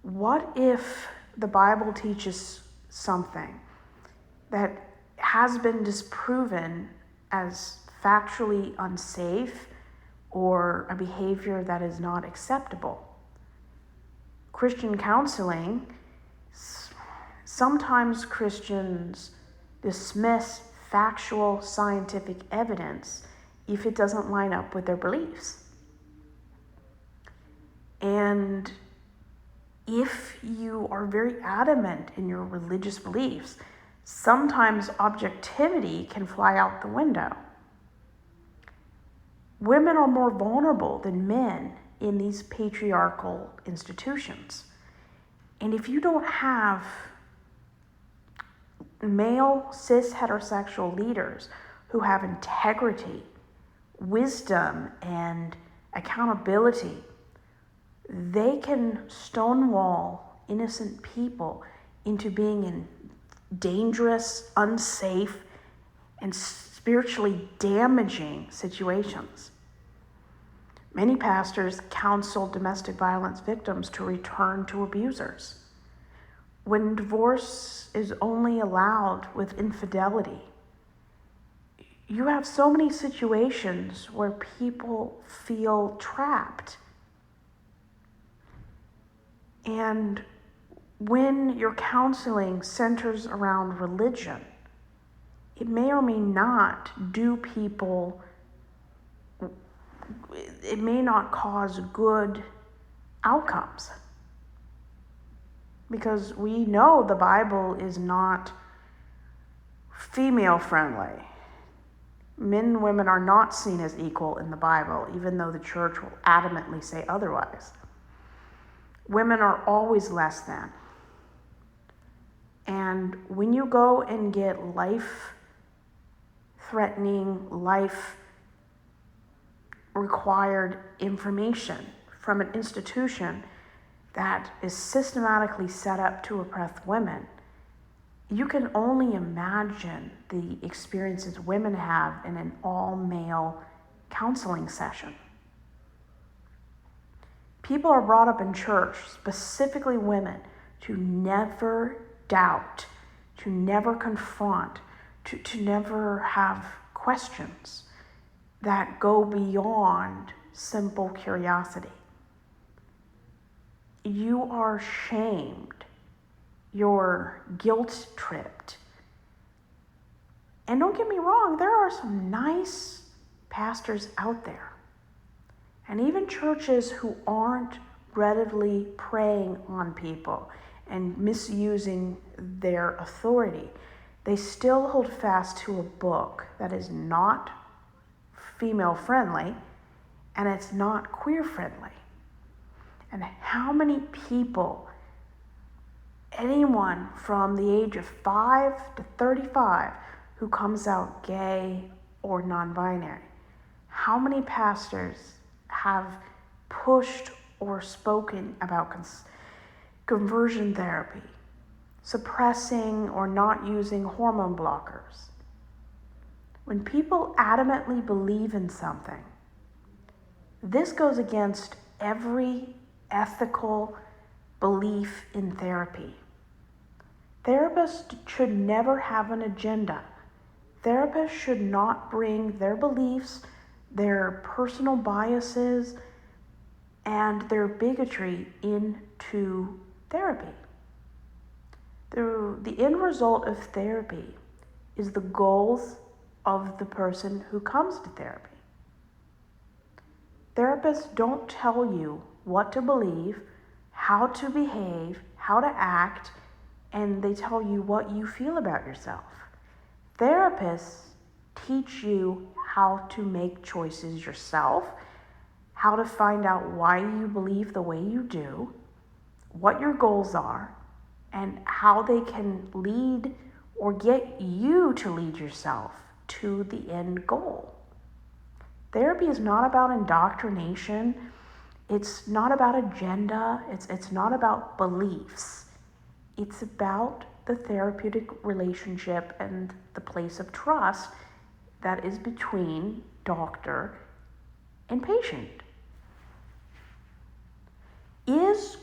What if the Bible teaches something that has been disproven as factually unsafe or a behavior that is not acceptable? Christian counseling, sometimes Christians dismiss factual scientific evidence if it doesn't line up with their beliefs. And if you are very adamant in your religious beliefs, sometimes objectivity can fly out the window. Women are more vulnerable than men in these patriarchal institutions. And if you don't have male cis heterosexual leaders who have integrity, wisdom, and accountability, they can stonewall innocent people into being in dangerous, unsafe, and spiritually damaging situations. Many pastors counsel domestic violence victims to return to abusers. When divorce is only allowed with infidelity, you have so many situations where people feel trapped. And when your counseling centers around religion, it may or may not it may not cause good outcomes. Because we know the Bible is not female friendly. Men and women are not seen as equal in the Bible, even though the church will adamantly say otherwise. Women are always less than. And when you go and get life-threatening, life-required information from an institution that is systematically set up to oppress women, you can only imagine the experiences women have in an all-male counseling session. People are brought up in church, specifically women, to never doubt, to never confront, to never have questions that go beyond simple curiosity. You are shamed. You're guilt-tripped. And don't get me wrong, there are some nice pastors out there. And even churches who aren't readily preying on people and misusing their authority, they still hold fast to a book that is not female-friendly and it's not queer-friendly. And how many people, anyone from the age of 5 to 35 who comes out gay or non-binary, how many pastors have pushed or spoken about conversion therapy, suppressing or not using hormone blockers? When people adamantly believe in something, this goes against every ethical belief in therapy. Therapists should never have an agenda. Therapists should not bring their beliefs, their personal biases, and their bigotry into therapy. The end result of therapy is the goals of the person who comes to therapy. Therapists don't tell you what to believe, how to behave, how to act, and they tell you what you feel about yourself. Therapists teach you how to make choices yourself, how to find out why you believe the way you do, what your goals are, and how they can lead or get you to lead yourself to the end goal. Therapy is not about indoctrination. It's not about agenda. It's not about beliefs. It's about the therapeutic relationship and the place of trust that is between doctor and patient. Is